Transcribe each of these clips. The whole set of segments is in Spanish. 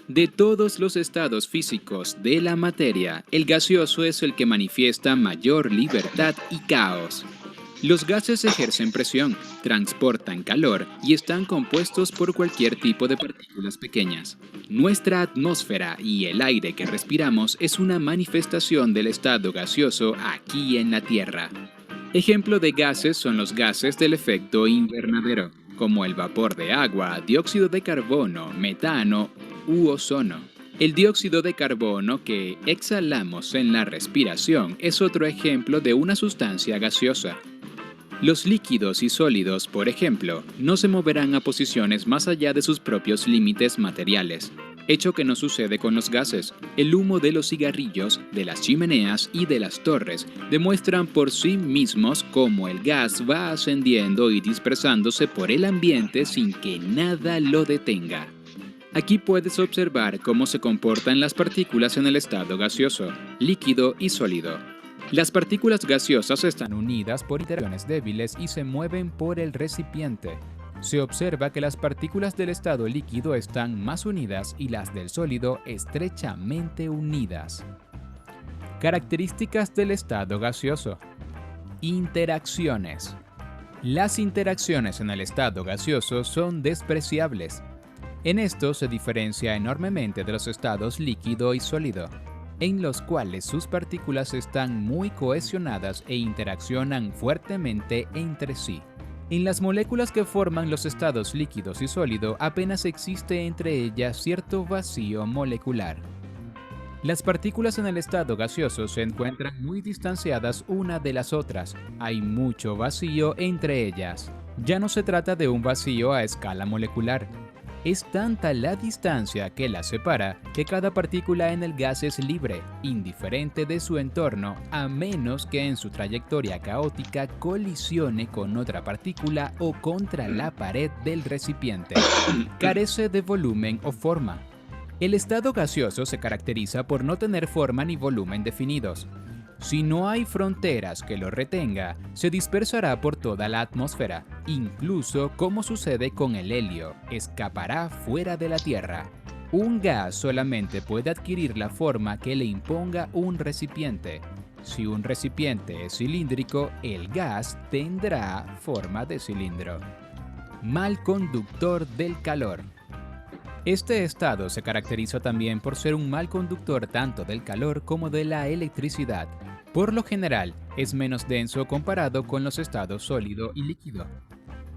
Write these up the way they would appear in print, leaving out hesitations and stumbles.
De todos los estados físicos de la materia, el gaseoso es el que manifiesta mayor libertad y caos. Los gases ejercen presión, transportan calor y están compuestos por cualquier tipo de partículas pequeñas. Nuestra atmósfera y el aire que respiramos es una manifestación del estado gaseoso aquí en la Tierra. Ejemplo de gases son los gases del efecto invernadero, como el vapor de agua, dióxido de carbono, metano u ozono. El dióxido de carbono que exhalamos en la respiración es otro ejemplo de una sustancia gaseosa. Los líquidos y sólidos, por ejemplo, no se moverán a posiciones más allá de sus propios límites materiales, hecho que no sucede con los gases. El humo de los cigarrillos, de las chimeneas y de las torres demuestran por sí mismos cómo el gas va ascendiendo y dispersándose por el ambiente sin que nada lo detenga. Aquí puedes observar cómo se comportan las partículas en el estado gaseoso, líquido y sólido. Las partículas gaseosas están unidas por interacciones débiles y se mueven por el recipiente. Se observa que las partículas del estado líquido están más unidas y las del sólido estrechamente unidas. Características del estado gaseoso. Interacciones. Las interacciones en el estado gaseoso son despreciables. En esto se diferencia enormemente de los estados líquido y sólido, en los cuales sus partículas están muy cohesionadas e interaccionan fuertemente entre sí. En las moléculas que forman los estados líquidos y sólido apenas existe entre ellas cierto vacío molecular. Las partículas en el estado gaseoso se encuentran muy distanciadas una de las otras, hay mucho vacío entre ellas. Ya no se trata de un vacío a escala molecular. Es tanta la distancia que las separa que cada partícula en el gas es libre, indiferente de su entorno, a menos que en su trayectoria caótica colisione con otra partícula o contra la pared del recipiente. Carece de volumen o forma. El estado gaseoso se caracteriza por no tener forma ni volumen definidos. Si no hay fronteras que lo retenga, se dispersará por toda la atmósfera, incluso como sucede con el helio, escapará fuera de la Tierra. Un gas solamente puede adquirir la forma que le imponga un recipiente. Si un recipiente es cilíndrico, el gas tendrá forma de cilindro. Mal conductor del calor. Este estado se caracteriza también por ser un mal conductor tanto del calor como de la electricidad. Por lo general, es menos denso comparado con los estados sólido y líquido.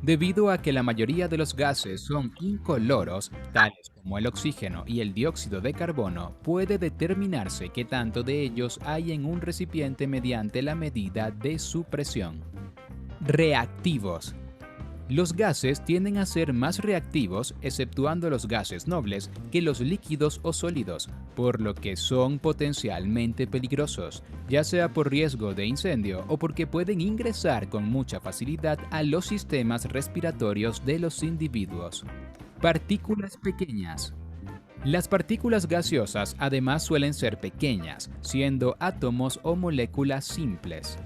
Debido a que la mayoría de los gases son incoloros, tales como el oxígeno y el dióxido de carbono, puede determinarse qué tanto de ellos hay en un recipiente mediante la medida de su presión. Reactivos. Los gases tienden a ser más reactivos, exceptuando los gases nobles, que los líquidos o sólidos, por lo que son potencialmente peligrosos, ya sea por riesgo de incendio o porque pueden ingresar con mucha facilidad a los sistemas respiratorios de los individuos. Partículas pequeñas. Las partículas gaseosas además suelen ser pequeñas, siendo átomos o moléculas simples.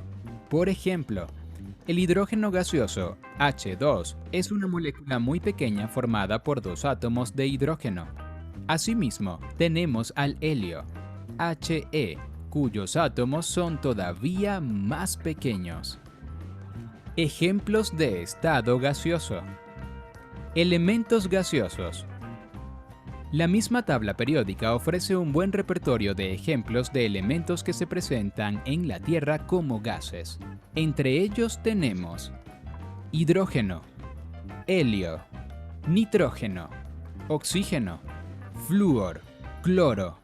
Por ejemplo, el hidrógeno gaseoso, H2, es una molécula muy pequeña formada por dos átomos de hidrógeno. Asimismo, tenemos al helio, He, cuyos átomos son todavía más pequeños. Ejemplos de estado gaseoso. Elementos gaseosos. La misma tabla periódica ofrece un buen repertorio de ejemplos de elementos que se presentan en la Tierra como gases. Entre ellos tenemos hidrógeno, helio, nitrógeno, oxígeno, flúor, cloro,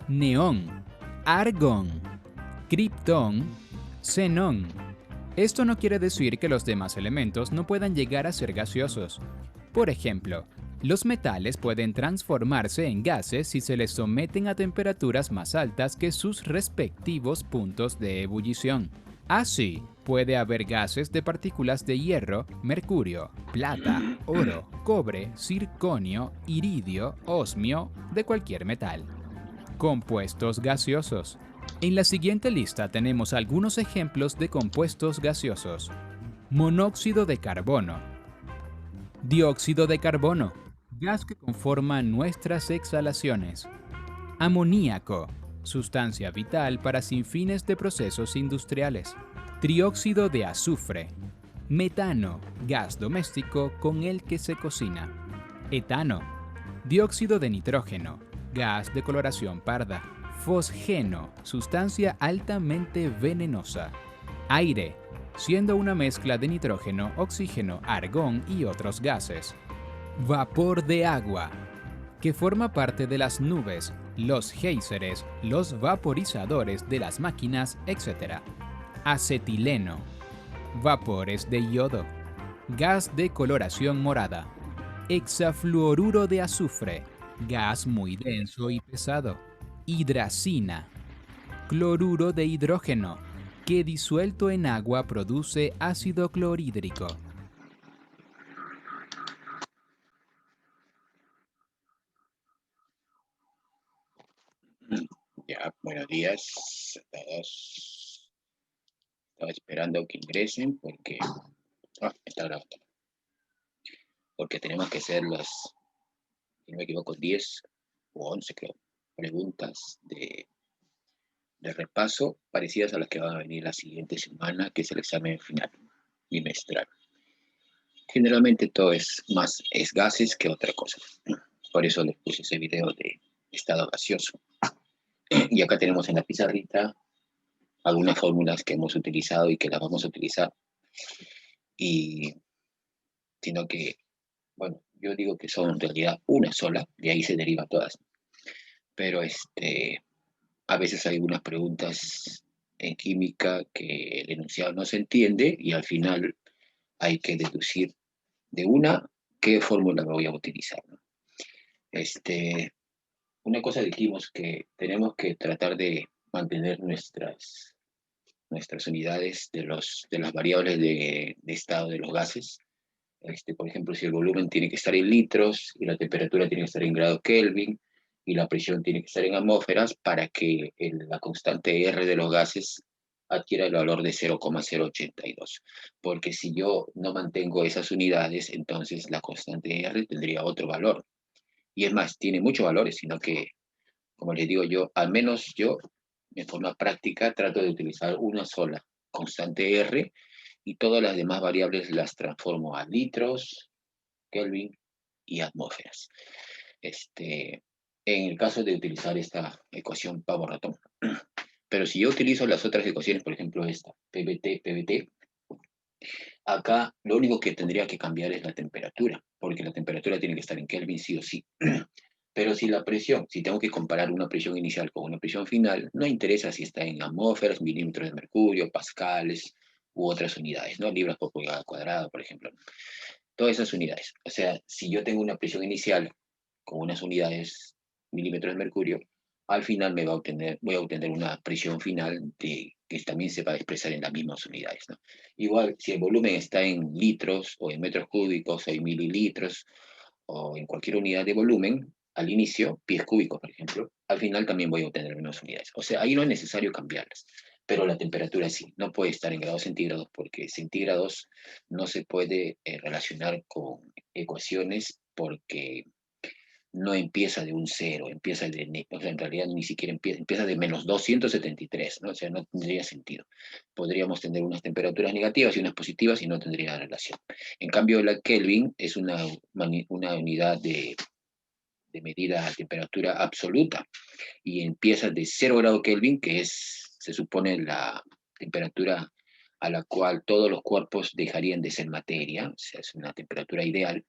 neón, argón, criptón, xenón. Esto no quiere decir que los demás elementos no puedan llegar a ser gaseosos. Por ejemplo, los metales pueden transformarse en gases si se les someten a temperaturas más altas que sus respectivos puntos de ebullición. Así, puede haber gases de partículas de hierro, mercurio, plata, oro, cobre, circonio, iridio, osmio, de cualquier metal. Compuestos gaseosos. En la siguiente lista tenemos algunos ejemplos de compuestos gaseosos. Monóxido de carbono, dióxido de carbono, gas que conforma nuestras exhalaciones. Amoníaco, sustancia vital para sin fines de procesos industriales. Trióxido de azufre. Metano, gas doméstico con el que se cocina. Etano, dióxido de nitrógeno, gas de coloración parda. Fosgeno, sustancia altamente venenosa. Aire, siendo una mezcla de nitrógeno, oxígeno, argón y otros gases. Vapor de agua, que forma parte de las nubes, los géiseres, los vaporizadores de las máquinas, etc. Acetileno, vapores de yodo, gas de coloración morada. Hexafluoruro de azufre, gas muy denso y pesado. Hidracina, cloruro de hidrógeno, que disuelto en agua produce ácido clorhídrico. Ya, buenos días a todos. Estaba esperando que ingresen porque está grabando. Porque tenemos que hacer las, si no me equivoco, 10 o 11, creo, preguntas de repaso parecidas a las que van a venir la siguiente semana, que es el examen final bimestral. Generalmente todo es gases que otra cosa. Por eso les puse ese video de estado gaseoso. Y acá tenemos en la pizarrita algunas fórmulas que hemos utilizado y que las vamos a utilizar. Y sino que, bueno, yo digo que son en realidad una sola, de ahí se derivan todas. Pero a veces hay algunas preguntas en química que el enunciado no se entiende y al final hay que deducir de una qué fórmula voy a utilizar, ¿no? Una cosa dijimos que tenemos que tratar de mantener nuestras unidades de las variables de estado de los gases. Por ejemplo, si el volumen tiene que estar en litros y la temperatura tiene que estar en grados Kelvin y la presión tiene que estar en atmósferas para que la constante R de los gases adquiera el valor de 0,082. Porque si yo no mantengo esas unidades, entonces la constante R tendría otro valor. Y es más, tiene muchos valores, sino que, como les digo yo, al menos yo, de forma práctica, trato de utilizar una sola constante R y todas las demás variables las transformo a litros, Kelvin y atmósferas. En el caso de utilizar esta ecuación pavo-ratón. Pero si yo utilizo las otras ecuaciones, por ejemplo esta, PBT, acá lo único que tendría que cambiar es la temperatura, porque la temperatura tiene que estar en Kelvin sí o sí. Pero si la presión, si tengo que comparar una presión inicial con una presión final, no interesa si está en atmósferas, milímetros de mercurio, pascales u otras unidades, ¿no? Libras por pulgada cuadrada, por ejemplo. Todas esas unidades. O sea, si yo tengo una presión inicial con unas unidades milímetros de mercurio, al final voy a obtener una presión final que también se va a expresar en las mismas unidades, ¿no? Igual, si el volumen está en litros o en metros cúbicos o en mililitros o en cualquier unidad de volumen, al inicio, pies cúbicos, por ejemplo, al final también voy a obtener menos unidades. O sea, ahí no es necesario cambiarlas, pero la temperatura sí, no puede estar en grados centígrados porque centígrados no se puede relacionar con ecuaciones porque no empieza de un cero, empieza o sea, en realidad ni siquiera empieza de menos 273, ¿no? O sea, no tendría sentido. Podríamos tener unas temperaturas negativas y unas positivas y no tendría relación. En cambio, la Kelvin es una unidad de medida de temperatura absoluta y empieza de 0 grado Kelvin, que se supone la temperatura a la cual todos los cuerpos dejarían de ser materia, o sea, es una temperatura ideal,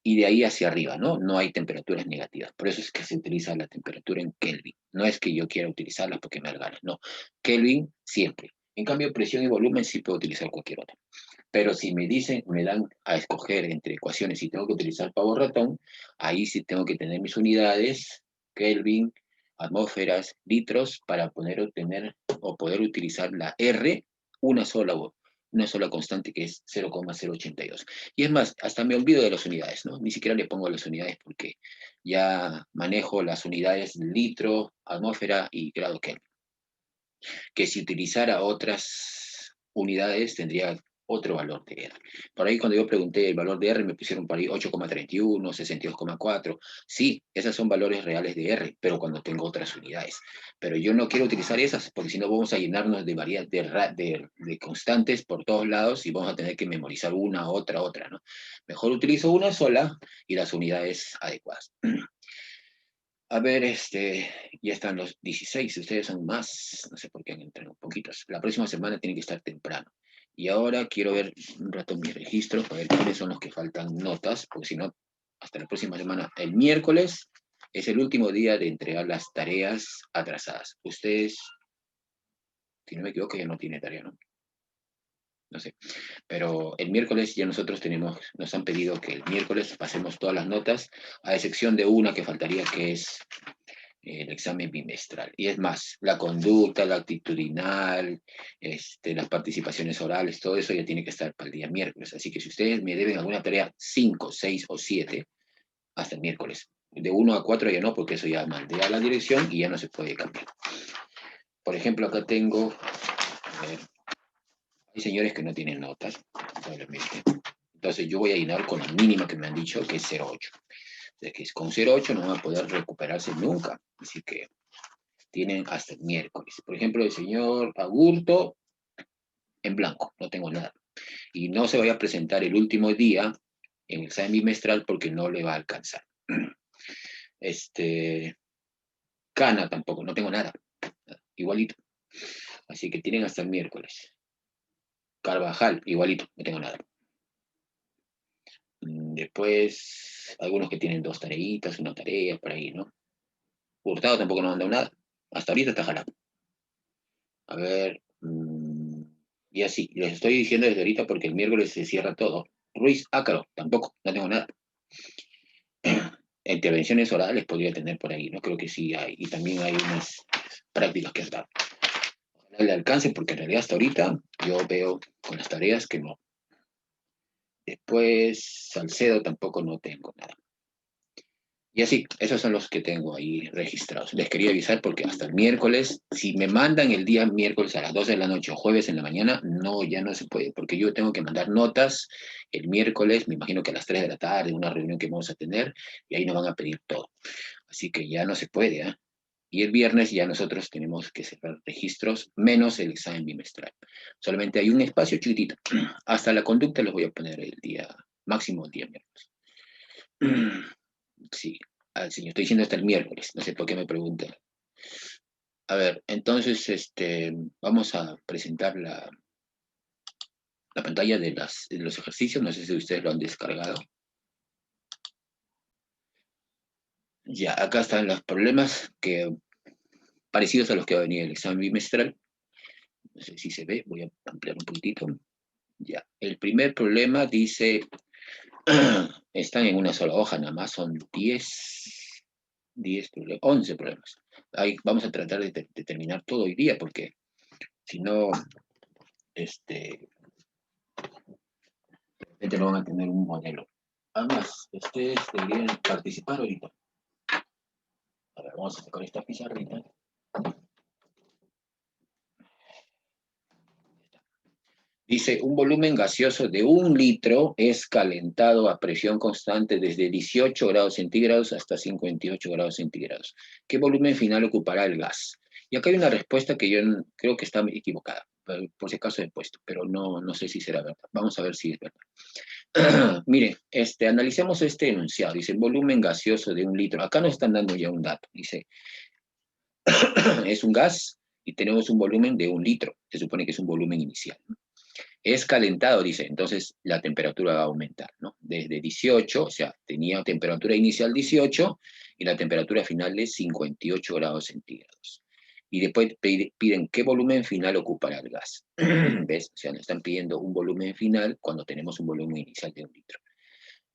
y de ahí hacia arriba, ¿no? No hay temperaturas negativas. Por eso es que se utiliza la temperatura en Kelvin. No es que yo quiera utilizarla porque me haga ganas, no. Kelvin siempre. En cambio, presión y volumen sí puedo utilizar cualquier otra. Pero si me dan a escoger entre ecuaciones y tengo que utilizar pavo ratón, ahí sí tengo que tener mis unidades, Kelvin, atmósferas, litros, para poder obtener o poder utilizar la R, una sola, una sola constante que es 0,082. Y es más, hasta me olvido de las unidades, ¿no? Ni siquiera le pongo las unidades porque ya manejo las unidades litro, atmósfera y grado Kelvin. Que si utilizara otras unidades tendría otro valor de R. Por ahí cuando yo pregunté el valor de R, me pusieron por ahí 8,31, 62,4. Sí, esos son valores reales de R, pero cuando tengo otras unidades. Pero yo no quiero utilizar esas, porque si no vamos a llenarnos de variedad de constantes por todos lados y vamos a tener que memorizar una, otra, ¿no? Mejor utilizo una sola y las unidades adecuadas. A ver, ya están los 16, ustedes son más, no sé por qué han entrado poquitos. La próxima semana tienen que estar temprano. Y ahora quiero ver un rato mis registros para ver quiénes son los que faltan notas, porque si no, hasta la próxima semana. El miércoles es el último día de entregar las tareas atrasadas. Ustedes, si no me equivoco, ya no tiene tarea, ¿no? No sé. Pero el miércoles ya nosotros nos han pedido que el miércoles pasemos todas las notas, a excepción de una que faltaría, que es el examen bimestral. Y es más, la conducta, la actitudinal, las participaciones orales, todo eso ya tiene que estar para el día miércoles. Así que si ustedes me deben alguna tarea 5, 6 o 7, hasta el miércoles. De 1 a 4 ya no, porque eso ya mandé a la dirección y ya no se puede cambiar. Por ejemplo, acá tengo, a ver, hay señores que no tienen notas, probablemente. Entonces yo voy a llenar con la mínima que me han dicho, que es 0,8. De que con 0,8 no van a poder recuperarse nunca. Así que tienen hasta el miércoles. Por ejemplo, el señor Agurto, en blanco, no tengo nada. Y no se vaya a presentar el último día en el examen bimestral porque no le va a alcanzar. Cana tampoco, no tengo nada. Igualito. Así que tienen hasta el miércoles. Carvajal, igualito, no tengo nada. Después, algunos que tienen 2 tareitas, una tarea, por ahí, ¿no? Hurtado tampoco no han dado nada. Hasta ahorita está jalado. A ver, y así, les estoy diciendo desde ahorita porque el miércoles se cierra todo. Ruiz Ácaro, tampoco, no tengo nada. Intervenciones orales podría tener por ahí, ¿no? Creo que sí hay. Y también hay unas prácticas que has dado. Ojalá le alcance porque en realidad hasta ahorita yo veo con las tareas que no. Después, Salcedo tampoco no tengo nada. Y así, esos son los que tengo ahí registrados. Les quería avisar porque hasta el miércoles, si me mandan el día miércoles a las 12 de la noche o jueves en la mañana, no, ya no se puede, porque yo tengo que mandar notas el miércoles, me imagino que a las 3 de la tarde, una reunión que vamos a tener, y ahí nos van a pedir todo. Así que ya no se puede, ¿eh? Y el viernes ya nosotros tenemos que cerrar registros, menos el examen bimestral. Solamente hay un espacio chiquitito. Hasta la conducta los voy a poner el día, máximo el día miércoles. Sí, sí, estoy diciendo hasta el miércoles, no sé por qué me preguntan. A ver, entonces, vamos a presentar la pantalla de los ejercicios, no sé si ustedes lo han descargado. Ya, acá están los problemas parecidos a los que va a venir el examen bimestral. No sé si se ve, voy a ampliar un poquitito. Ya, el primer problema dice, están en una sola hoja, nada más son 10 problemas, 11 problemas. Ahí vamos a tratar de terminar todo hoy día, porque si no, de repente no van a tener un modelo. Además, ustedes deberían participar ahorita. A ver, vamos a sacar esta pizarrita. Dice, un volumen gaseoso de 1 litro es calentado a presión constante desde 18 grados centígrados hasta 58 grados centígrados. ¿Qué volumen final ocupará el gas? Y acá hay una respuesta que yo creo que está equivocada, por si acaso he puesto, pero no sé si será verdad. Vamos a ver si es verdad. Mire, analicemos este enunciado. Dice, volumen gaseoso de 1 litro. Acá nos están dando ya un dato. Dice, es un gas y tenemos un volumen de 1 litro. Se supone que es un volumen inicial, ¿no? Es calentado, dice, entonces la temperatura va a aumentar, ¿no? Desde 18, o sea, tenía temperatura inicial 18 y la temperatura final de 58 grados centígrados. Y después piden qué volumen final ocupará el gas. ¿Ves? O sea, nos están pidiendo un volumen final cuando tenemos un volumen inicial de 1 litro.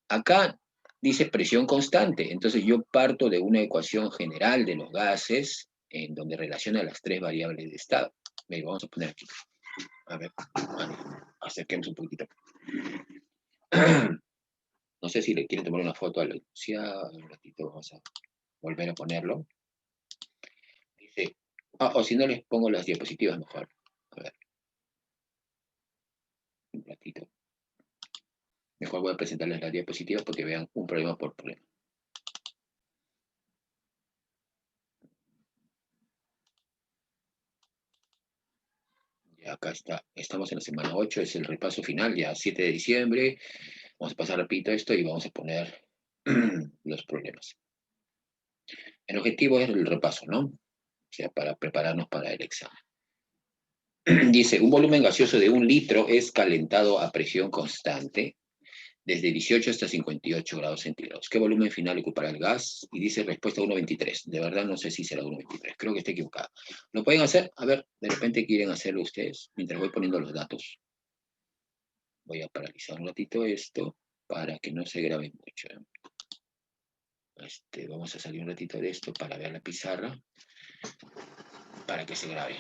Acá dice presión constante, entonces yo parto de una ecuación general de los gases en donde relaciona las 3 variables de estado. Vamos a poner aquí. A ver, acerquemos un poquito. No sé si le quieren tomar una foto a la enunciado. Un ratito vamos a volver a ponerlo. Dice, o si no les pongo las diapositivas mejor. A ver. Un ratito. Mejor voy a presentarles las diapositivas porque vean un problema por problema. Ya acá está. Estamos en la semana 8, es el repaso final, ya 7 de diciembre. Vamos a pasar rapidito esto y vamos a poner los problemas. El objetivo es el repaso, ¿no? O sea, para prepararnos para el examen. Dice, un volumen gaseoso de 1 litro es calentado a presión constante desde 18 hasta 58 grados centígrados. ¿Qué volumen final ocupará el gas? Y dice respuesta 1,23. De verdad no sé si será 1,23. Creo que está equivocado. ¿Lo pueden hacer? A ver, de repente quieren hacerlo ustedes mientras voy poniendo los datos. Voy a paralizar un ratito esto para que no se grabe mucho. Vamos a salir un ratito de esto para ver la pizarra, para que se grabe.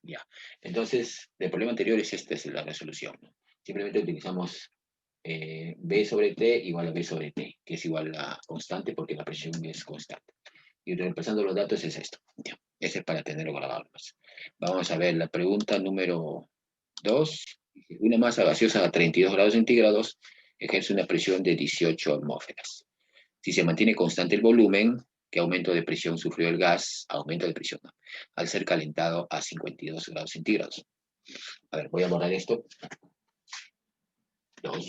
Ya. Entonces, el problema anterior es esta, es la resolución, ¿no? Simplemente utilizamos B sobre T igual a B sobre T, que es igual a constante porque la presión es constante. Y reemplazando los datos es esto. Ya. Ese es para tenerlo grabado más. Vamos a ver la pregunta número 2. Una masa gaseosa a 32 grados centígrados ejerce una presión de 18 atmósferas. Si se mantiene constante el volumen, ¿qué aumento de presión sufrió el gas? Aumento de presión, ¿no? Al ser calentado a 52 grados centígrados. A ver, voy a borrar esto. 2.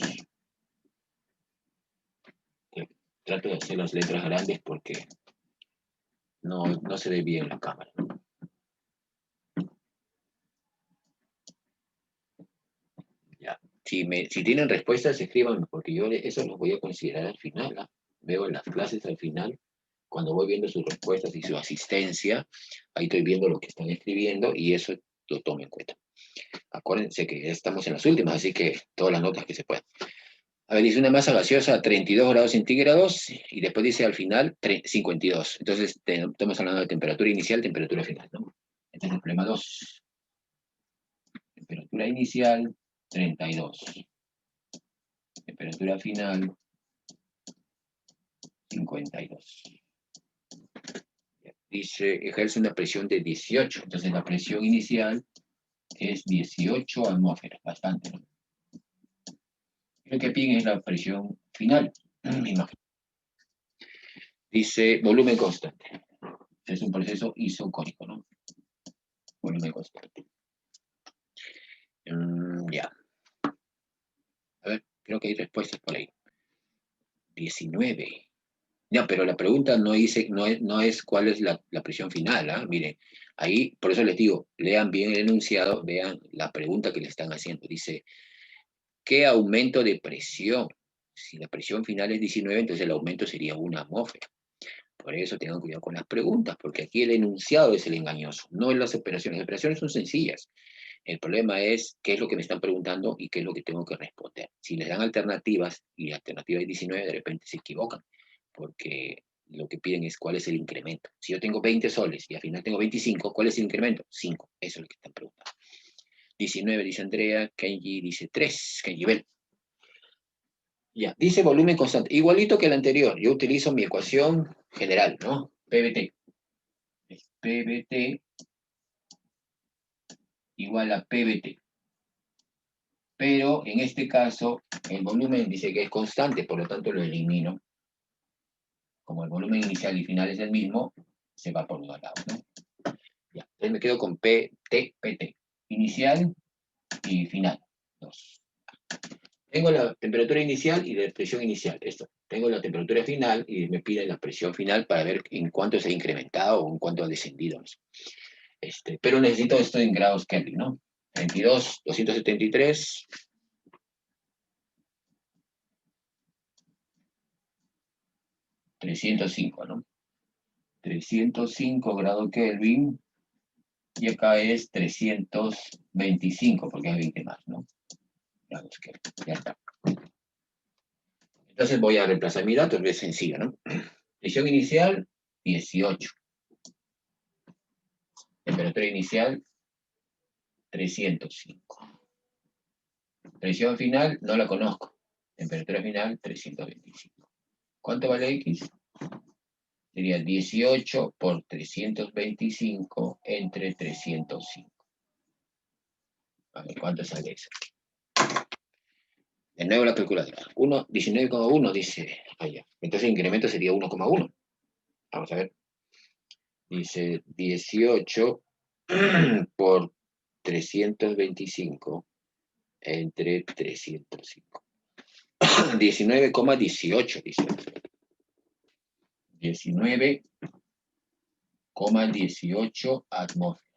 Trato de hacer las letras grandes porque no se ve bien la cámara, ¿no? Ya. Si tienen respuestas, escríbanme, porque yo eso los voy a considerar al final, ¿ah? Veo en las clases al final, cuando voy viendo sus respuestas y su asistencia, ahí estoy viendo lo que están escribiendo y eso lo tomo en cuenta. Acuérdense que ya estamos en las últimas, así que todas las notas que se puedan. A ver, dice una masa gaseosa a 32 grados centígrados y después dice al final 52. Entonces, estamos hablando de temperatura inicial, temperatura final, ¿no? Este es el problema 2. Temperatura inicial, 32. Temperatura final, 52. Dice, ejerce una presión de 18. Entonces, la presión inicial es 18 atmósferas, bastante, ¿no? Lo que piden es la presión final. Dice, volumen constante. Es un proceso isocónico, ¿no? Volumen constante. Ya. A ver, creo que hay respuestas por ahí. 19. No, pero la pregunta no dice, no es cuál es la presión final, ¿ah? Miren, ahí, por eso les digo, lean bien el enunciado, vean la pregunta que le están haciendo. Dice, ¿qué aumento de presión? Si la presión final es 19, entonces el aumento sería 1 atmósfera. Por eso tengan cuidado con las preguntas, porque aquí el enunciado es el engañoso, no en las operaciones. Las operaciones son sencillas. El problema es qué es lo que me están preguntando y qué es lo que tengo que responder. Si les dan alternativas y la alternativa es 19, de repente se equivocan, porque lo que piden es cuál es el incremento. Si yo tengo 20 soles y al final tengo 25, ¿cuál es el incremento? 5. Eso es lo que están preguntando. 19 dice Andrea, Kenji dice 3, Kenji Bell. Ya, dice volumen constante. Igualito que el anterior, yo utilizo mi ecuación general, ¿no? PBT. Es PBT igual a PBT. Pero en este caso, el volumen dice que es constante, por lo tanto lo elimino. Como el volumen inicial y final es el mismo, se va por los lados, ¿no? Ya, entonces me quedo con PT, PT. Inicial y final. 2. Tengo la temperatura inicial y la presión inicial. Esto. Tengo la temperatura final y me pide la presión final para ver en cuánto se ha incrementado o en cuánto ha descendido. Pero necesito esto en grados Kelvin, ¿no? 22, 273. 305, ¿no? 305 grados Kelvin. Y acá es 325, porque hay 20 más, ¿no? Grados Kelvin. Ya está. Entonces voy a reemplazar mi dato, es sencillo, ¿no? Presión inicial, 18. Temperatura inicial, 305. Presión final, no la conozco. Temperatura final, 325. ¿Cuánto vale X? Sería 18 por 325 entre 305. A ver, ¿cuánto sale eso? De nuevo la calculadora. 19,1 dice allá. Entonces el incremento sería 1,1. Vamos a ver. Dice 18 por 325 entre 305. 19,18 dice. 19,18 atmósferas.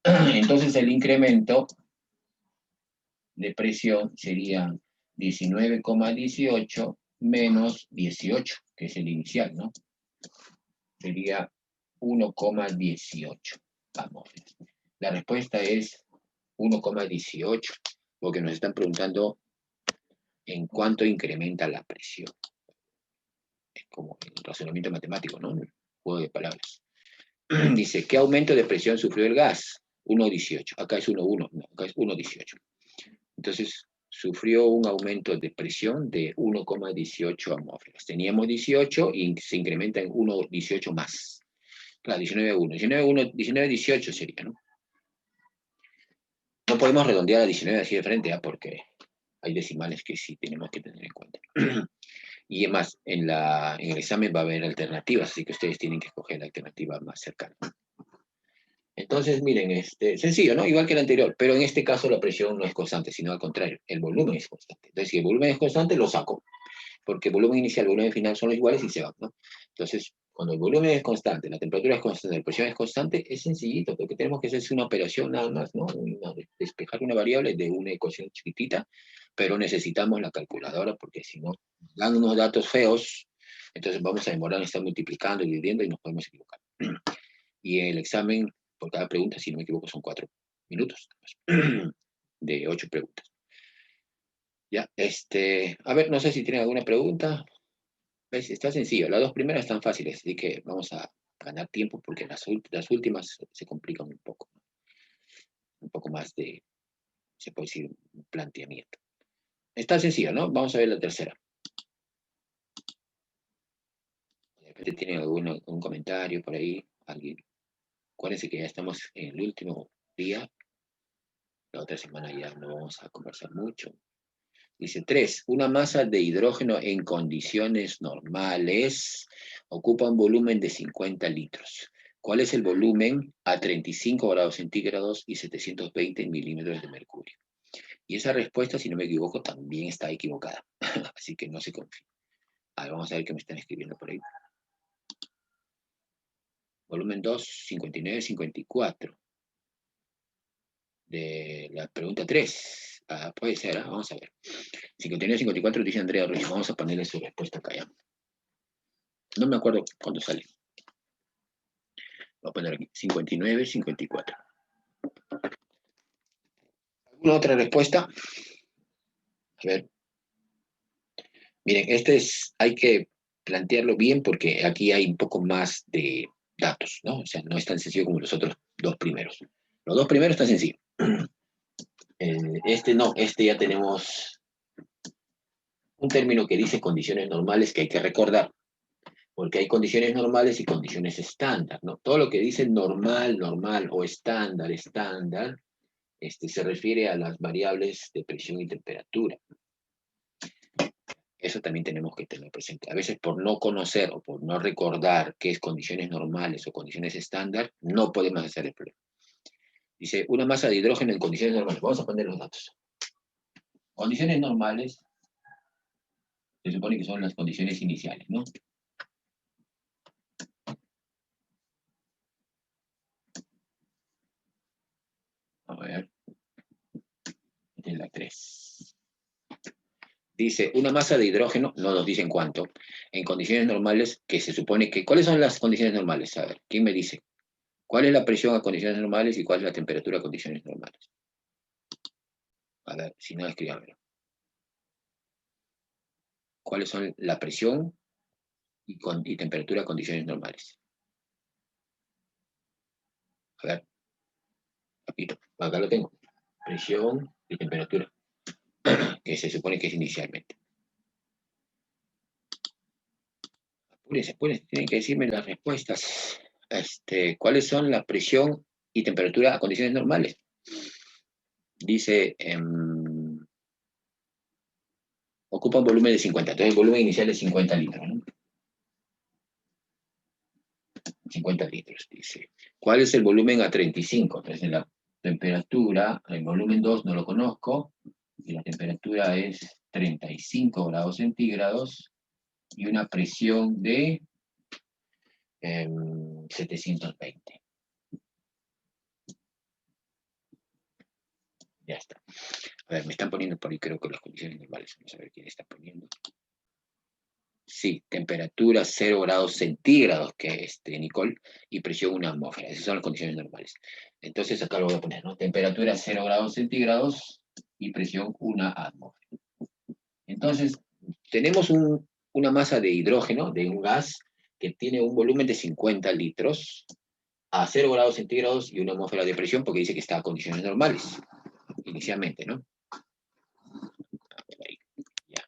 Entonces el incremento de presión sería 19,18 menos 18, que es el inicial, ¿no? Sería 1,18 atmósferas. La respuesta es 1,18, porque nos están preguntando en cuánto incrementa la presión. Es como el razonamiento matemático, ¿no? Un juego de palabras. Dice, ¿qué aumento de presión sufrió el gas? 1,18. Acá es 1,1, no, acá es 1,18. Entonces, sufrió un aumento de presión de 1,18 atmósferas. Teníamos 18 y se incrementa en 1,18 más. Claro, 19,1. 19,18 sería, ¿no? No podemos redondear a 19 así de frente, ¿eh? Porque hay decimales que sí tenemos que tener en cuenta. Y además, en el examen va a haber alternativas, así que ustedes tienen que escoger la alternativa más cercana. Entonces, miren, sencillo, ¿no? Igual que el anterior, pero en este caso la presión no es constante, sino al contrario, el volumen es constante. Entonces, si el volumen es constante, lo saco, porque el volumen inicial y el volumen final son los iguales y se van, ¿no? Entonces, cuando el volumen es constante, la temperatura es constante, la presión es constante, es sencillito, porque tenemos que hacer una operación nada más, ¿no? Despejar una variable de una ecuación chiquitita, pero necesitamos la calculadora, porque si no, dan unos datos feos, entonces vamos a demorar en estar multiplicando y dividiendo y nos podemos equivocar. Y el examen, por cada pregunta, si no me equivoco, son 4 minutos de 8 preguntas. Ya, a ver, no sé si tienen alguna pregunta. ¿Ves? Está sencillo, las dos primeras están fáciles, así que vamos a ganar tiempo porque las últimas se complican un poco más de, se puede decir, un planteamiento. Está sencillo, ¿no? Vamos a ver la tercera. ¿De repente tienen algún comentario por ahí? ¿Alguien? Acuérdense que ya estamos en el último día. La otra semana ya no vamos a conversar mucho. Dice 3. Una masa de hidrógeno en condiciones normales ocupa un volumen de 50 litros. ¿Cuál es el volumen a 35 grados centígrados y 720 milímetros de mercurio? Y esa respuesta, si no me equivoco, también está equivocada. Así que no se confíe. A ver, vamos a ver qué me están escribiendo por ahí. Volumen 2, 59, 54. De la pregunta 3. Puede ser, vamos a ver. 59, 54 dice Andrea Ruiz. Vamos a ponerle su respuesta acá ya. No me acuerdo cuándo sale. Voy a poner aquí 59, 54. ¿Alguna otra respuesta? A ver. Miren, hay que plantearlo bien porque aquí hay un poco más de datos, ¿no? O sea, no es tan sencillo como los otros dos primeros. Los dos primeros están sencillos. No, ya tenemos un término que dice condiciones normales que hay que recordar, porque hay condiciones normales y condiciones estándar, ¿no? Todo lo que dice normal, normal o estándar, estándar, se refiere a las variables de presión y temperatura. Eso también tenemos que tener presente. A veces por no conocer o por no recordar qué es condiciones normales o condiciones estándar, no podemos hacer el problema. Dice, una masa de hidrógeno en condiciones normales. Vamos a poner los datos. Condiciones normales, se supone que son las condiciones iniciales, ¿no? A ver. Esta es la 3. Dice, una masa de hidrógeno, no nos dicen cuánto, en condiciones normales, que se supone que... ¿Cuáles son las condiciones normales? A ver, ¿quién me dice? ¿Cuál es la presión a condiciones normales y cuál es la temperatura a condiciones normales? A ver, si no, escríbamelo. ¿Cuáles son la presión y temperatura a condiciones normales? A ver, repito, acá lo tengo. Presión y temperatura, que se supone que es inicialmente. Apúrense, tienen que decirme las respuestas. ¿Cuáles son la presión y temperatura a condiciones normales? Dice, ocupa un volumen de 50. Entonces el volumen inicial es 50 litros, ¿no? 50 litros, dice. ¿Cuál es el volumen a 35? Entonces la temperatura, el volumen 2 no lo conozco, y la temperatura es 35 grados centígrados y una presión de 720. Ya está. A ver, me están poniendo por ahí, creo que las condiciones normales. Vamos a ver quién está poniendo. Sí, temperatura 0 grados centígrados, que es Nicole, y presión 1 atmósfera. Esas son las condiciones normales. Entonces acá lo voy a poner, ¿no? Temperatura 0 grados centígrados y presión 1 atmósfera. Entonces, tenemos una masa de hidrógeno, de un gas, que tiene un volumen de 50 litros a 0 grados centígrados y una atmósfera de presión, porque dice que está a condiciones normales, inicialmente, ¿no? Ahí, ya.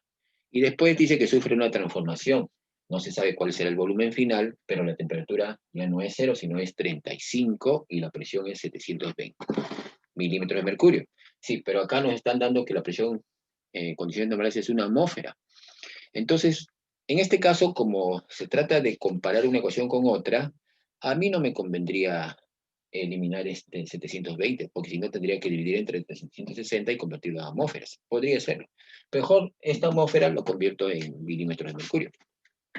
Y después dice que sufre una transformación. No se sabe cuál será el volumen final, pero la temperatura ya no es 0, sino es 35 y la presión es 720 milímetros de mercurio. Sí, pero acá nos están dando que la presión en condiciones normales es una atmósfera. Entonces, en este caso, como se trata de comparar una ecuación con otra, a mí no me convendría eliminar este 720, porque si no tendría que dividir entre 360 y convertirlo a atmósferas. Podría serlo. Mejor esta atmósfera lo convierto en milímetros de mercurio.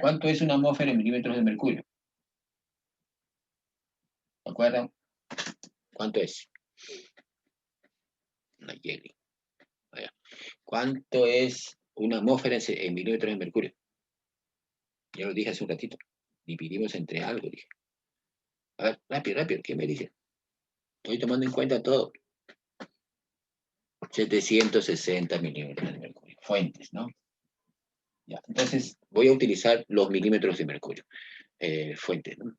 ¿Cuánto es una atmósfera en milímetros de mercurio? ¿De acuerdo? ¿Cuánto es? Una Jelly. ¿Cuánto es una atmósfera en milímetros de mercurio? Ya lo dije hace un ratito. Dividimos entre algo, dije. A ver, rápido, rápido, ¿qué me dice? Estoy tomando en cuenta todo. 760 milímetros de mercurio. Fuentes, ¿no? Ya. Entonces, voy a utilizar los milímetros de mercurio. Fuentes, ¿no?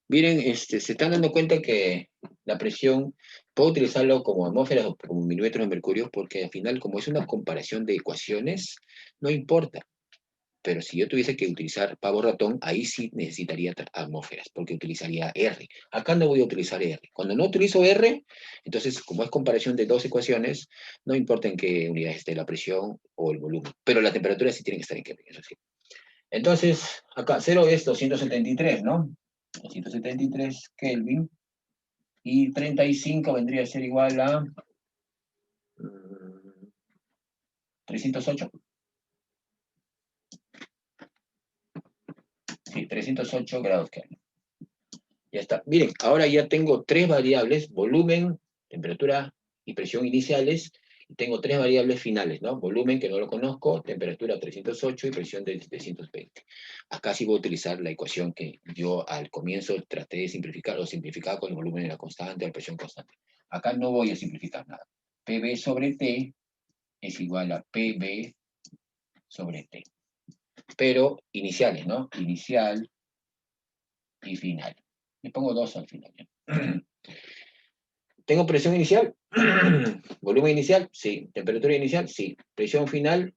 Miren, se están dando cuenta que la presión, puedo utilizarlo como atmósferas o como milímetros de mercurio, porque al final, como es una comparación de ecuaciones, no importa. Pero si yo tuviese que utilizar pavo ratón, ahí sí necesitaría atmósferas, porque utilizaría R. Acá no voy a utilizar R. Cuando no utilizo R, entonces, como es comparación de dos ecuaciones, no importa en qué unidad esté la presión o el volumen. Pero la temperatura sí tiene que estar en Kelvin, eso sí. Entonces, acá 0 es 273, ¿no? 273 Kelvin. Y 35 vendría a ser igual a 308. Sí, 308 grados Kelvin. Ya está. Miren, ahora ya tengo tres variables, volumen, temperatura y presión iniciales, y tengo tres variables finales, ¿no? Volumen, que no lo conozco, temperatura 308 y presión de 720. Acá sí voy a utilizar la ecuación que yo al comienzo traté de simplificar, o simplificar con el volumen de la constante, la presión constante. Acá no voy a simplificar nada. PB sobre T es igual a PB sobre T. Pero iniciales, ¿no? Inicial y final. Le pongo dos al final. ¿Tengo presión inicial? ¿Volumen inicial? Sí. ¿Temperatura inicial? Sí. ¿Presión final?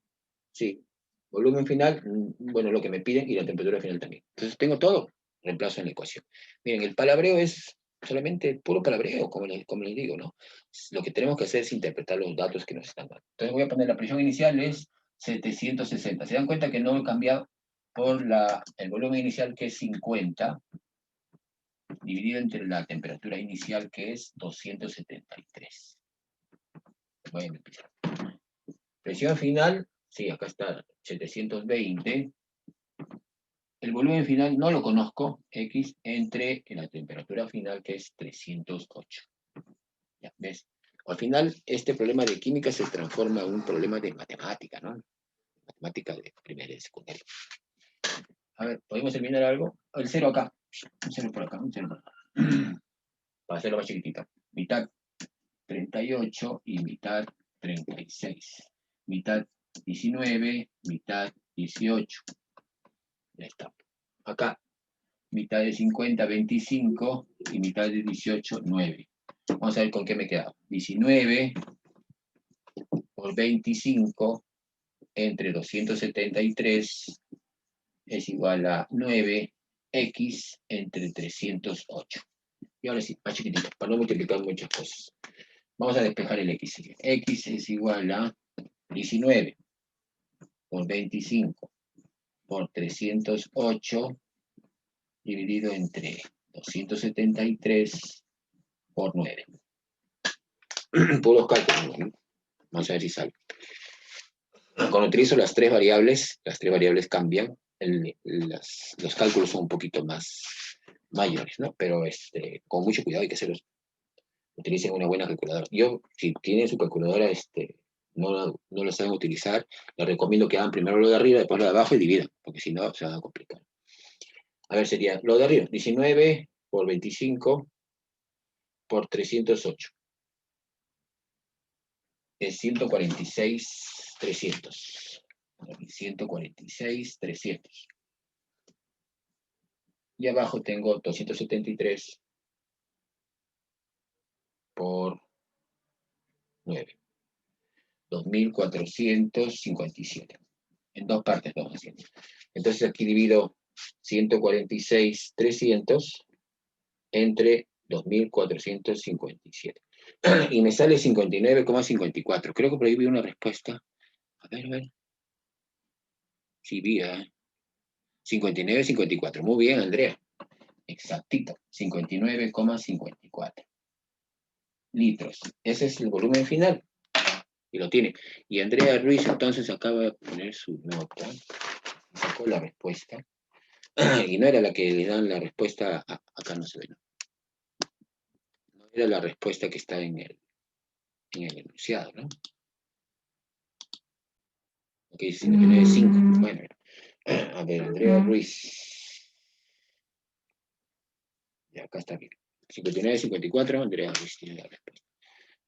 Sí. ¿Volumen final? Bueno, lo que me piden, y la temperatura final también. Entonces tengo todo. Reemplazo en la ecuación. Miren, el palabreo es solamente puro palabreo, como les digo, ¿no? Lo que tenemos que hacer es interpretar los datos que nos están dando. Entonces voy a poner la presión inicial es 760. ¿Se dan cuenta que no he cambiado por el volumen inicial, que es 50, dividido entre la temperatura inicial, que es 273? Voy a empezar. Presión final, sí, acá está 720. El volumen final no lo conozco, X, entre la temperatura final, que es 308. ¿Ya ves? Al final, este problema de química se transforma en un problema de matemática, ¿no? Matemática de primera y secundaria. A ver, ¿podemos eliminar algo? El cero acá. Un cero por acá, un cero por acá. Para hacerlo más chiquitito. Mitad 38 y mitad 36. Mitad 19, mitad 18. Ya está. Acá, mitad de 50, 25 y mitad de 18, 9. Vamos a ver con qué me queda. 19 por 25 entre 273 es igual a 9x entre 308. Y ahora sí, más chiquitito, para no multiplicar muchas cosas. Vamos a despejar el x. X es igual a 19 por 25 por 308 dividido entre 273 por 9. Puros cálculos, ¿no? Vamos a ver si sale. Cuando utilizo las tres variables cambian, los cálculos son un poquito más mayores, ¿no? Pero con mucho cuidado hay que hacerlos. Utilicen una buena calculadora. Yo, si tienen su calculadora, no la saben utilizar, les recomiendo que hagan primero lo de arriba, después lo de abajo y dividan, porque si no, se van a complicar. A ver, sería lo de arriba, 19 por 25 por 308. Es 146,300. 146,300. Y abajo tengo 273 por 9. 2.457. En dos partes vamos haciendo. Entonces aquí divido 146,300 entre 2.457. Y me sale 59,54. Creo que por ahí vi una respuesta. A ver. Sí, vi, 59,54. Muy bien, Andrea. Exactito. 59,54 litros. Ese es el volumen final. Y lo tiene. Y Andrea Ruiz entonces acaba de poner su nota. Sacó la respuesta. Y no era la que le dan la respuesta. Acá no se ve, ¿no? No era la respuesta que está en el enunciado, ¿no? Aquí dice 59,5. Bueno, a ver, Andrea Ruiz. Ya, acá está bien. 59,54, Andrea Ruiz tiene la respuesta.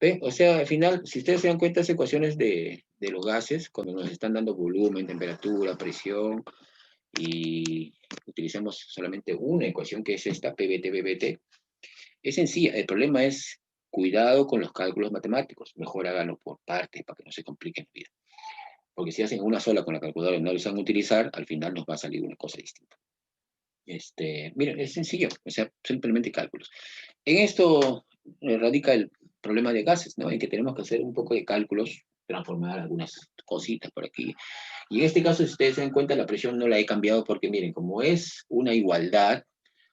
¿Ve? O sea, al final, si ustedes se dan cuenta, las ecuaciones de los gases, cuando nos están dando volumen, temperatura, presión, y utilizamos solamente una ecuación que es esta, PBT, es sencilla. El problema es cuidado con los cálculos matemáticos. Mejor háganlo por partes para que no se compliquen la vida. Porque si hacen una sola con la calculadora y no lo saben utilizar, al final nos va a salir una cosa distinta. Miren, es sencillo, o sea, simplemente cálculos. En esto radica el problema de gases, ¿no? En que tenemos que hacer un poco de cálculos, transformar algunas cositas por aquí. Y en este caso, si ustedes se dan cuenta, la presión no la he cambiado porque, miren, como es una igualdad,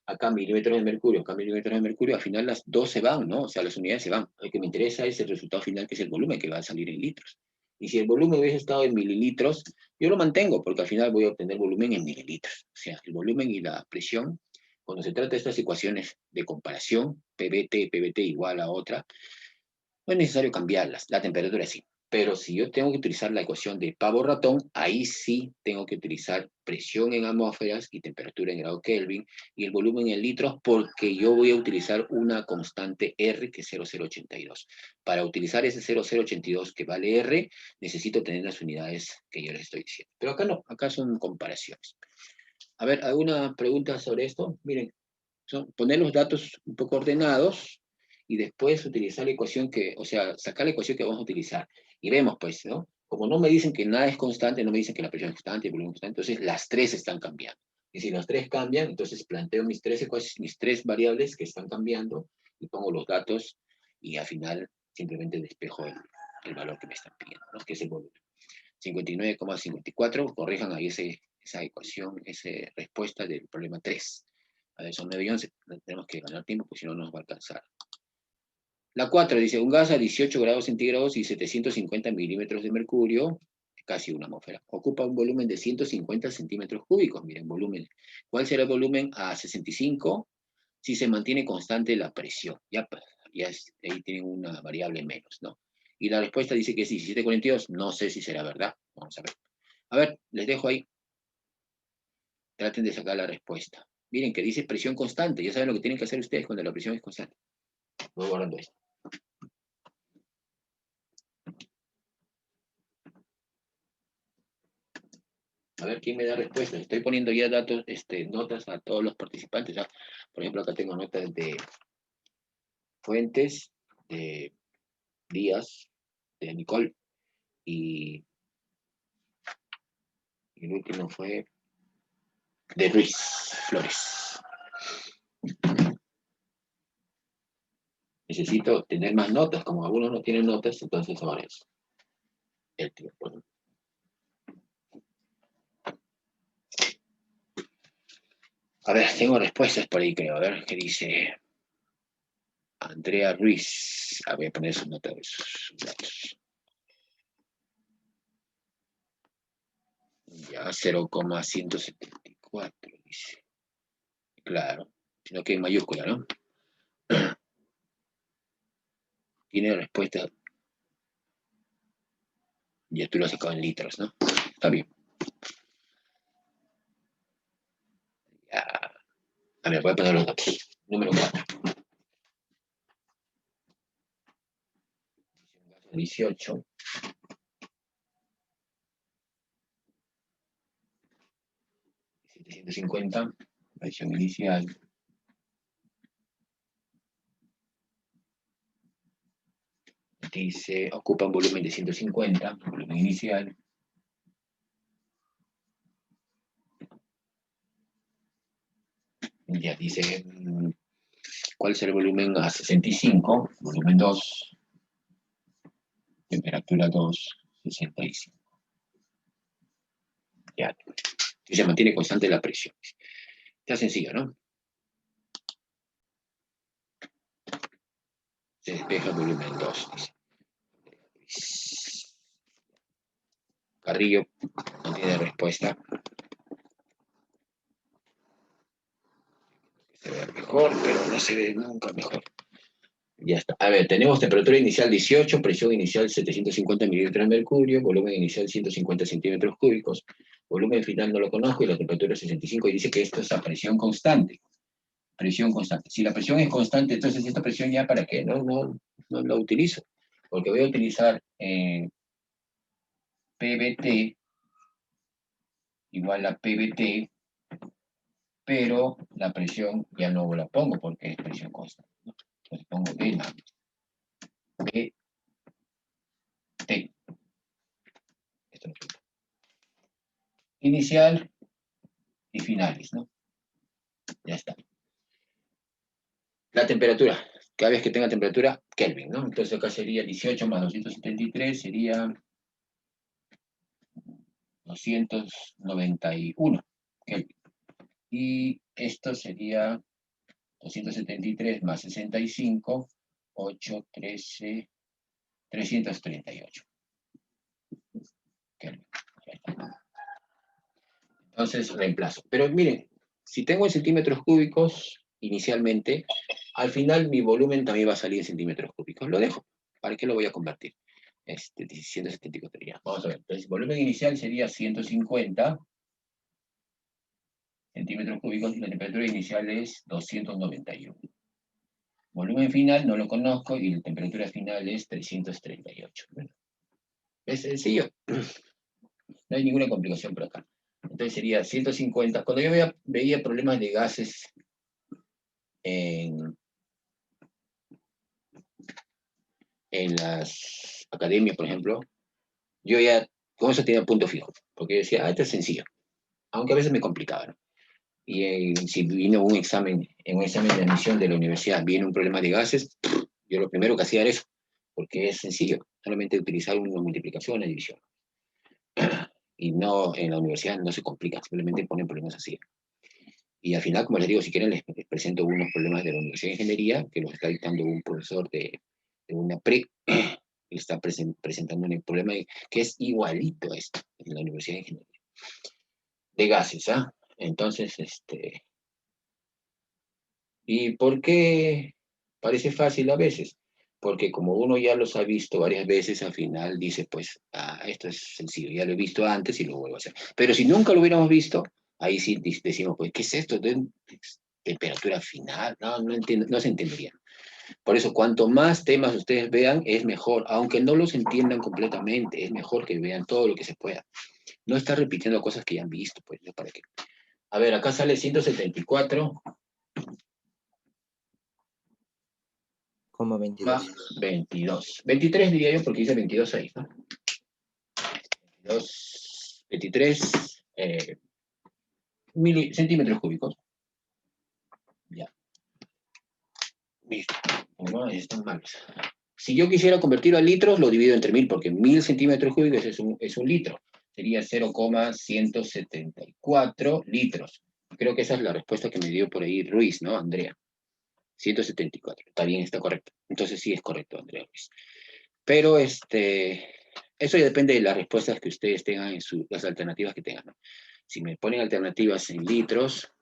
acá milímetros de mercurio, acá milímetros de mercurio, al final las dos se van, ¿no? O sea, las unidades se van. Lo que me interesa es el resultado final, que es el volumen que va a salir en litros. Y si el volumen hubiese estado en mililitros, yo lo mantengo, porque al final voy a obtener volumen en mililitros. O sea, el volumen y la presión, cuando se trata de estas ecuaciones de comparación, PBT igual a otra, no es necesario cambiarlas, la temperatura sí. Pero si yo tengo que utilizar la ecuación de pavo-ratón, ahí sí tengo que utilizar presión en atmósferas y temperatura en grado Kelvin y el volumen en litros, porque yo voy a utilizar una constante R que es 0,082. Para utilizar ese 0,082 que vale R, necesito tener las unidades que yo les estoy diciendo. Pero acá no, acá son comparaciones. A ver, ¿alguna pregunta sobre esto? Miren, poner los datos un poco ordenados y después utilizar la ecuación o sea, sacar la ecuación que vamos a utilizar. Y vemos, pues, ¿no? Como no me dicen que nada es constante, no me dicen que la presión es constante, el volumen es constante, entonces las tres están cambiando. Y si las tres cambian, entonces planteo mis tres variables que están cambiando y pongo los datos y al final simplemente despejo el valor que me están pidiendo, ¿no? Que es el volumen. 59,54, corrijan ahí esa ecuación, esa respuesta del problema 3. A ver, son 9 y 11, tenemos que ganar tiempo, porque si no, no nos va a alcanzar. La 4 dice, un gas a 18 grados centígrados y 750 milímetros de mercurio, casi una atmósfera, ocupa un volumen de 150 centímetros cúbicos. Miren, volumen. ¿Cuál será el volumen a 65? Si se mantiene constante la presión. Ya ahí tienen una variable menos, ¿no? Y la respuesta dice que es 17,42. No sé si será verdad. Vamos a ver. A ver, les dejo ahí. Traten de sacar la respuesta. Miren que dice presión constante. Ya saben lo que tienen que hacer ustedes cuando la presión es constante. Voy guardando esto. A ver quién me da respuesta. Estoy poniendo ya datos, notas a todos los participantes. ¿Ah? Por ejemplo, acá tengo notas de Fuentes, de Díaz, de Nicole, y el último fue de Ruiz Flores. Necesito tener más notas. Como algunos no tienen notas, entonces ahora es el tiempo. A ver, tengo respuestas por ahí, creo. A ver, ¿qué dice Andrea Ruiz? Voy a poner sus notas, sus datos. Ya, 0,174, dice. Claro, sino que en mayúscula, ¿no? Tiene respuesta. Ya tú lo has sacado en litros, ¿no? Está bien. Ya. A ver, voy a poner los datos. Número 4. 18. 750. Presión inicial. Dice, ocupa un volumen de 150, volumen inicial. Ya dice, ¿cuál será el volumen a 65? Volumen 2, temperatura 2, 65. Ya, y se mantiene constante la presión. Está sencillo, ¿no? Se despeja el volumen 2, dice. Carrillo no tiene respuesta. Se ve mejor, pero no se ve nunca mejor. Ya está. A ver, tenemos temperatura inicial 18, presión inicial 750 mililitros de mercurio, volumen inicial 150 centímetros cúbicos, volumen final no lo conozco y la temperatura es 65 y dice que esto es a presión constante. Presión constante. Si la presión es constante, entonces esta presión ya para qué, no la utilizo, porque voy a utilizar PBT igual a PBT, pero la presión ya no la pongo porque es presión constante, ¿no? Entonces pongo B, BT. Esto no es inicial y finales, ¿no? Ya está. La temperatura, cada vez que tenga temperatura, Kelvin, ¿no? Entonces acá sería 18 más 273, sería 291 Kelvin. Y esto sería 273 más 65, 8, 13, 338 Kelvin. Entonces reemplazo. Pero miren, si tengo en centímetros cúbicos inicialmente, al final mi volumen también va a salir en centímetros cúbicos. Lo dejo. ¿Para qué lo voy a convertir? 174 ya. Vamos a ver. Entonces, el volumen inicial sería 150 centímetros cúbicos y la temperatura inicial es 291. Volumen final no lo conozco y la temperatura final es 338. Bueno, es sencillo. No hay ninguna complicación por acá. Entonces sería 150. Cuando yo veía problemas de gases en las academias, por ejemplo, yo ya con eso tenía punto fijo, porque yo decía, esto es sencillo, aunque a veces me complicaba, ¿no? Y si vino en un examen de admisión de la universidad, viene un problema de gases, yo lo primero que hacía era eso, porque es sencillo, solamente utilizar una multiplicación, una división. Y no, en la universidad no se complica, simplemente ponen problemas así. Y al final, como les digo, si quieren les presento unos problemas de la Universidad de Ingeniería, que los está dictando un profesor de una pre, le está presentando un problema que es igualito a esto, en la Universidad de Ingeniería. De gases, ¿ah? Entonces, ¿y por qué parece fácil a veces? Porque como uno ya los ha visto varias veces, al final dice, pues, esto es sencillo, ya lo he visto antes y lo vuelvo a hacer. Pero si nunca lo hubiéramos visto, ahí sí decimos, pues, ¿qué es esto? Temperatura final, no entiendo, no se entendería. Por eso, cuanto más temas ustedes vean, es mejor, aunque no los entiendan completamente, es mejor que vean todo lo que se pueda. No estar repitiendo cosas que ya han visto, pues, ¿no? ¿Para qué? A ver, acá sale 174. 22. 22. 23 diría yo porque dice 22 ahí, ¿no? 23 centímetros cúbicos. Ya. Listo. No, están malos. Si yo quisiera convertirlo a litros, lo divido entre 1000 porque 1000 centímetros cúbicos es un litro. Sería 0,174 litros. Creo que esa es la respuesta que me dio por ahí Ruiz, ¿no, Andrea? 174. Está bien, está correcto. Entonces sí es correcto, Andrea Ruiz. Pero eso ya depende de las respuestas que ustedes tengan las alternativas que tengan, ¿no? Si me ponen alternativas en litros,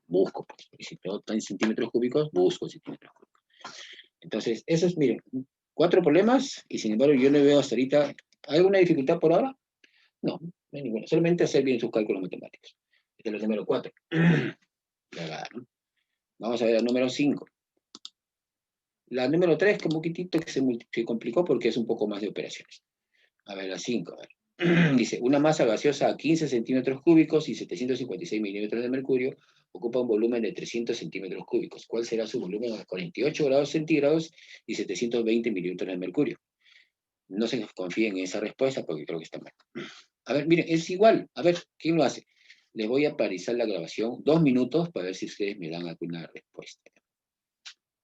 busco, pues. Y si todo está en centímetros cúbicos, busco centímetros cúbicos. Entonces, esos, miren, 4 problemas, y sin embargo yo no veo hasta ahorita, ¿hay alguna dificultad por ahora? No, no hay ninguna. Solamente hacer bien sus cálculos matemáticos. Este es el número 4. ¿No? Vamos a ver el número 5. La número 3, que un poquitito que se complicó porque es un poco más de operaciones. A ver, la 5. Dice, una masa gaseosa a 15 centímetros cúbicos y 756 milímetros de mercurio ocupa un volumen de 300 centímetros cúbicos. ¿Cuál será su volumen a 48 grados centígrados y 720 milímetros de mercurio? No se confíen en esa respuesta porque creo que está mal. A ver, miren, es igual. A ver, ¿quién lo hace? Les voy a parizar la grabación 2 minutos para ver si ustedes me dan alguna respuesta.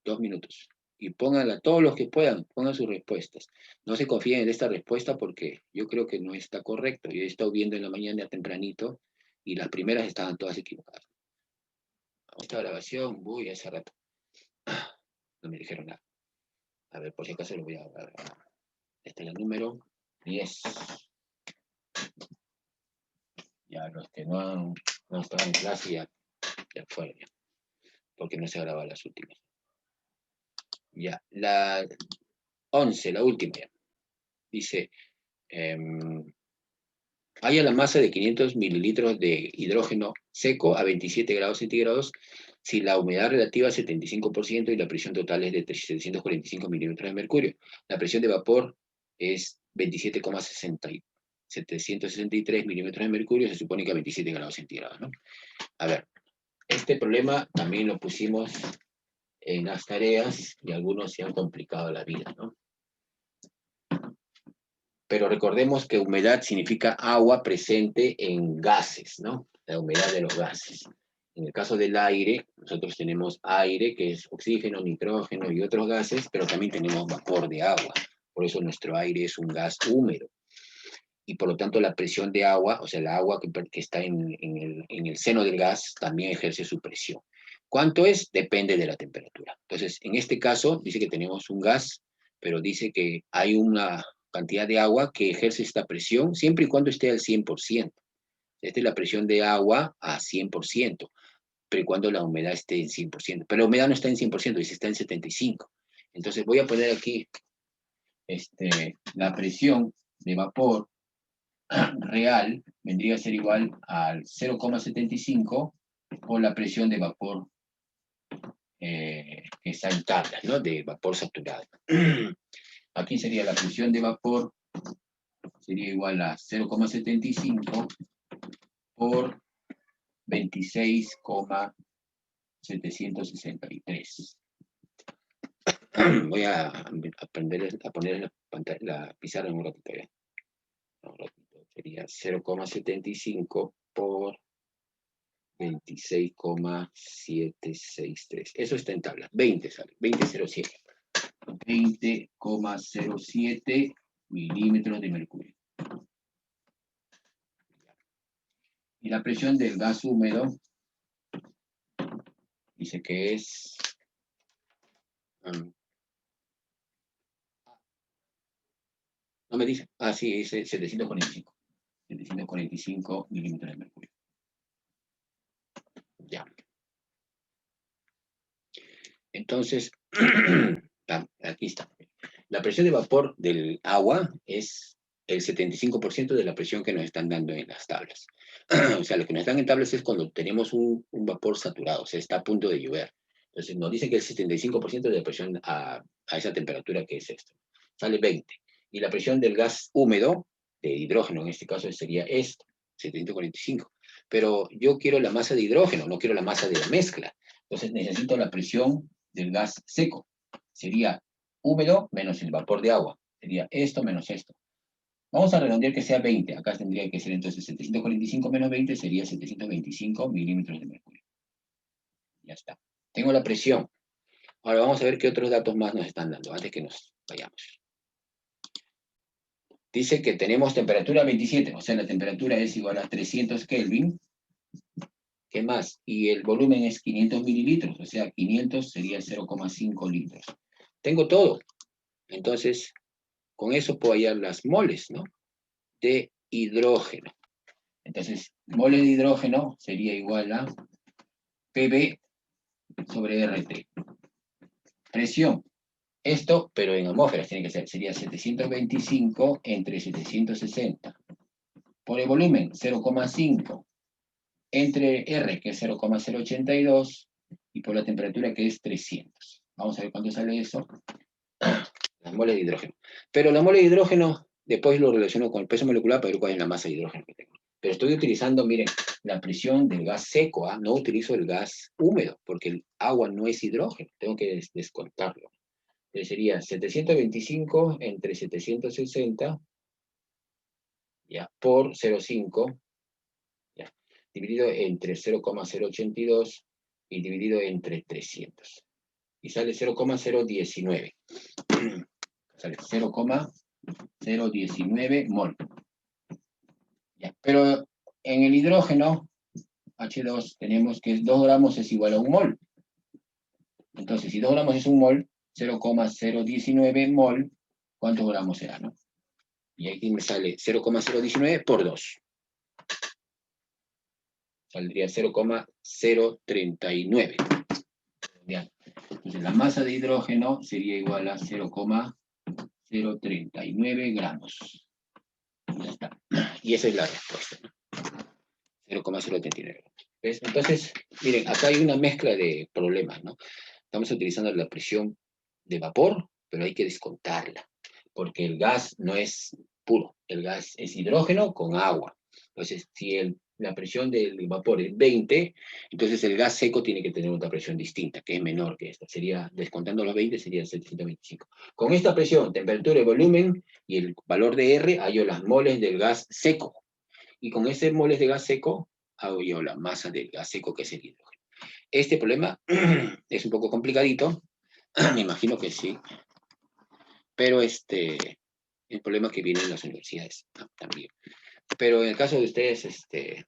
2 minutos. Y pónganla, todos los que puedan, pongan sus respuestas. No se confíen en esta respuesta porque yo creo que no está correcto. Yo he estado viendo en la mañana tempranito y las primeras estaban todas equivocadas. Esta grabación, voy hace rato. No me dijeron nada. A ver, por si acaso lo voy a grabar. Este es el número 10. Ya los que no estaban en clase ya fueron, ya, porque no se graban las últimas. Ya, la 11, la última. Ya. Dice, haya la masa de 500 mililitros de hidrógeno seco a 27 grados centígrados si la humedad relativa es 75% y la presión total es de 745 milímetros de mercurio. La presión de vapor es 27,60 763 milímetros de mercurio, se supone que a 27 grados centígrados, ¿no? A ver, este problema también lo pusimos en las tareas y algunos se han complicado la vida, ¿no? Pero recordemos que humedad significa agua presente en gases, ¿no? La humedad de los gases. En el caso del aire, nosotros tenemos aire, que es oxígeno, nitrógeno y otros gases, pero también tenemos vapor de agua. Por eso nuestro aire es un gas húmedo. Y por lo tanto la presión de agua, o sea, el agua que está en el seno del gas, también ejerce su presión. ¿Cuánto es? Depende de la temperatura. Entonces, en este caso, dice que tenemos un gas, pero dice que hay una cantidad de agua que ejerce esta presión siempre y cuando esté al 100%. Esta es la presión de agua a 100%, pero y cuando la humedad esté en 100%. Pero la humedad no está en 100%, dice está en 75%. Entonces voy a poner aquí la presión de vapor real vendría a ser igual al 0,75 por la presión de vapor que está en tablas, ¿no? De vapor saturado. Aquí sería la presión de vapor, sería igual a 0,75 por 26,763. Voy a aprender a poner la pizarra en un ratito ya. Un ratito. Sería 0,75 por 26,763. Eso está en tabla. 20 sale. 20,07. 20,07 milímetros de mercurio. Y la presión del gas húmedo dice que es no me dice. Ah, sí, dice 745. 745 milímetros de mercurio. Ya. Entonces, aquí está. La presión de vapor del agua es el 75% de la presión que nos están dando en las tablas. O sea, lo que nos dan en tablas es cuando tenemos un vapor saturado, o sea, está a punto de llover. Entonces, nos dice que el 75% de la presión a esa temperatura que es esto. Sale 20. Y la presión del gas húmedo, de hidrógeno en este caso, sería esto, 745. Pero yo quiero la masa de hidrógeno, no quiero la masa de la mezcla. Entonces, necesito la presión del gas seco. Sería húmedo menos el vapor de agua. Sería esto menos esto. Vamos a redondear que sea 20. Acá tendría que ser entonces 745 menos 20 sería 725 milímetros de mercurio. Ya está. Tengo la presión. Ahora vamos a ver qué otros datos más nos están dando antes que nos vayamos. Dice que tenemos temperatura 27, o sea, la temperatura es igual a 300 Kelvin ¿Qué más? Y el volumen es 500 mililitros, o sea, 500 sería 0,5 litros. Tengo todo. Entonces, con eso puedo hallar las moles, ¿no? De hidrógeno. Entonces, mole de hidrógeno sería igual a PB sobre RT. Presión. Esto, pero en atmósferas tiene que ser, sería 725 entre 760. Por el volumen, 0,5 entre R, que es 0,082, y por la temperatura, que es 300. Vamos a ver cuánto sale eso. Las moles de hidrógeno. Pero la mole de hidrógeno, después lo relaciono con el peso molecular para ver cuál es la masa de hidrógeno que tengo. Pero estoy utilizando, miren, la presión del gas seco, ¿ah? No utilizo el gas húmedo, porque el agua no es hidrógeno, tengo que descontarlo. Entonces sería 725 entre 760, ya, por 0,5, ya, dividido entre 0,082 y dividido entre 300. Y sale 0,019. Sale 0,019 mol. Ya, pero en el hidrógeno, H2, tenemos que 2 gramos es igual a un mol. Entonces, si 2 gramos es un mol, 0,019 mol, ¿cuántos gramos será, no? Y aquí me sale 0,019 por 2. Saldría 0,039. Entonces, la masa de hidrógeno sería igual a 0,039 gramos. Ya está. Y esa es la respuesta, ¿no? 0,039. ¿Ves? Entonces, miren, acá hay una mezcla de problemas, ¿no? Estamos utilizando la presión de vapor, pero hay que descontarla, porque el gas no es puro, el gas es hidrógeno con agua. Entonces, si la presión del vapor es 20, entonces el gas seco tiene que tener una presión distinta, que es menor que esta. Sería, descontando los 20, sería 725. Con esta presión, temperatura y volumen, y el valor de R, hallo las moles del gas seco. Y con ese moles de gas seco, hago yo la masa del gas seco, que es el hidrógeno. Este problema es un poco complicadito, me imagino que sí, pero el problema que viene en las universidades, ¿no? También. Pero en el caso de ustedes, voy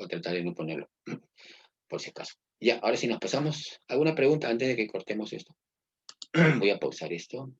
a tratar de no ponerlo, por si acaso. Ya, ahora sí nos pasamos. ¿Alguna pregunta antes de que cortemos esto? Voy a pausar esto.